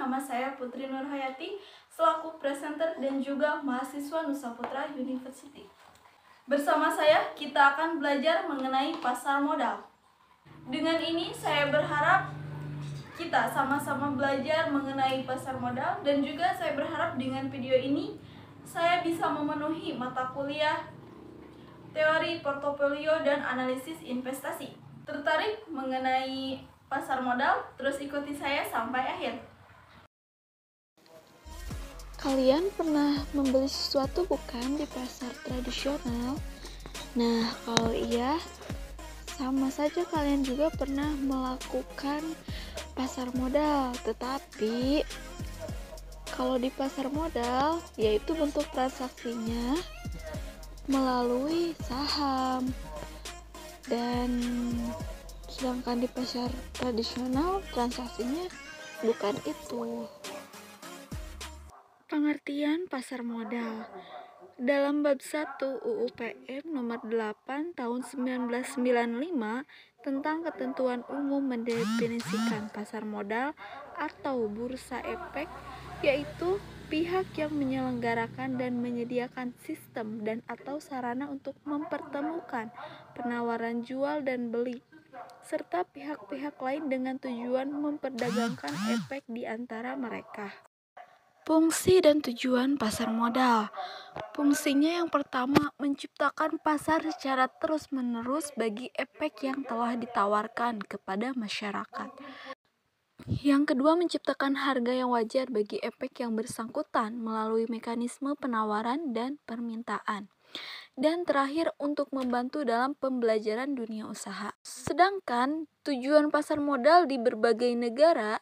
nama saya Putri Nurhayati, selaku presenter dan juga mahasiswa Nusa Putra University. Bersama saya, kita akan belajar mengenai pasar modal. Dengan ini, saya berharap kita sama-sama belajar mengenai pasar modal, dan juga saya berharap dengan video ini, saya bisa memenuhi mata kuliah teori portofolio dan analisis investasi. Tertarik mengenai pasar modal? Terus ikuti saya sampai akhir. Kalian pernah membeli sesuatu bukan di pasar tradisional? Nah, kalau iya, sama saja kalian juga pernah melakukan pasar modal. Tetapi kalau di pasar modal, yaitu bentuk transaksinya melalui saham. Dan sedangkan di pasar tradisional transaksinya bukan itu. Pengertian pasar modal. Dalam bab 1 UU PM nomor 8 tahun 1995 tentang ketentuan umum mendefinisikan pasar modal atau bursa efek, yaitu pihak yang menyelenggarakan dan menyediakan sistem dan atau sarana untuk mempertemukan penawaran jual dan beli serta pihak-pihak lain dengan tujuan memperdagangkan efek di antara mereka. Fungsi dan tujuan pasar modal. Fungsinya yang pertama, menciptakan pasar secara terus-menerus bagi efek yang telah ditawarkan kepada masyarakat. Yang kedua, menciptakan harga yang wajar bagi efek yang bersangkutan melalui mekanisme penawaran dan permintaan. Dan terakhir, untuk membantu dalam pembelajaran dunia usaha. Sedangkan tujuan pasar modal di berbagai negara,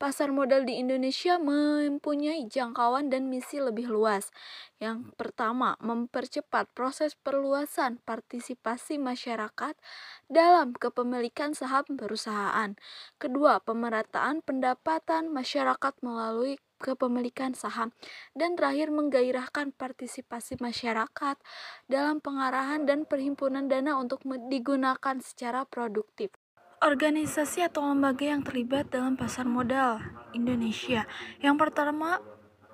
pasar modal di Indonesia mempunyai jangkauan dan misi lebih luas. Yang pertama, mempercepat proses perluasan partisipasi masyarakat dalam kepemilikan saham perusahaan. Kedua, pemerataan pendapatan masyarakat melalui kepemilikan saham. Dan terakhir, menggairahkan partisipasi masyarakat dalam pengarahan dan perhimpunan dana untuk digunakan secara produktif. Organisasi atau lembaga yang terlibat dalam pasar modal Indonesia. Yang pertama,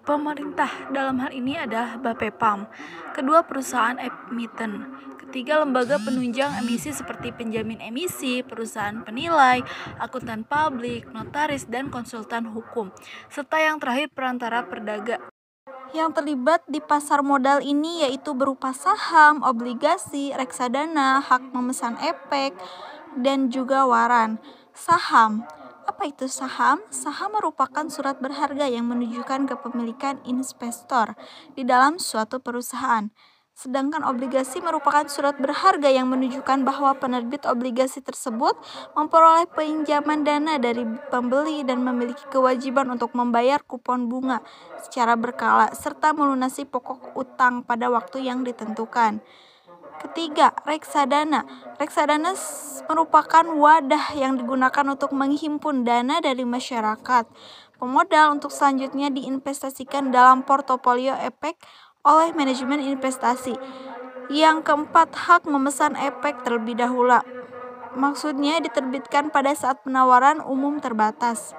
pemerintah, dalam hal ini adalah Bapepam. Kedua, perusahaan emiten. Ketiga, lembaga penunjang emisi seperti penjamin emisi, perusahaan penilai, akuntan publik, notaris, dan konsultan hukum. Serta yang terakhir, perantara perdagang. Yang terlibat di pasar modal ini yaitu berupa saham, obligasi, reksadana, hak memesan efek, dan juga waran. Saham. Apa itu saham? Saham merupakan surat berharga yang menunjukkan kepemilikan investor di dalam suatu perusahaan. Sedangkan obligasi merupakan surat berharga yang menunjukkan bahwa penerbit obligasi tersebut memperoleh pinjaman dana dari pembeli dan memiliki kewajiban untuk membayar kupon bunga secara berkala serta melunasi pokok utang pada waktu yang ditentukan. Ketiga, reksadana. Reksadana merupakan wadah yang digunakan untuk menghimpun dana dari masyarakat pemodal untuk selanjutnya diinvestasikan dalam portofolio efek oleh manajemen investasi. Yang keempat, hak memesan efek terlebih dahulu. Maksudnya diterbitkan pada saat penawaran umum terbatas.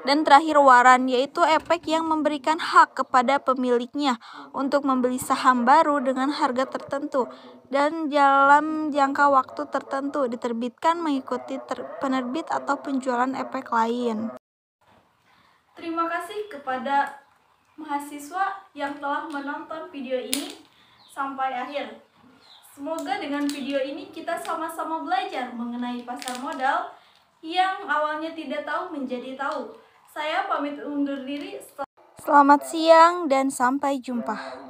Dan terakhir, waran, yaitu efek yang memberikan hak kepada pemiliknya untuk membeli saham baru dengan harga tertentu dan dalam jangka waktu tertentu, diterbitkan mengikuti penerbit atau penjualan efek lain. Terima kasih kepada mahasiswa yang telah menonton video ini sampai akhir. Semoga dengan video ini kita sama-sama belajar mengenai pasar modal yang awalnya tidak tahu menjadi tahu. Saya pamit undur diri. Selamat siang dan sampai jumpa.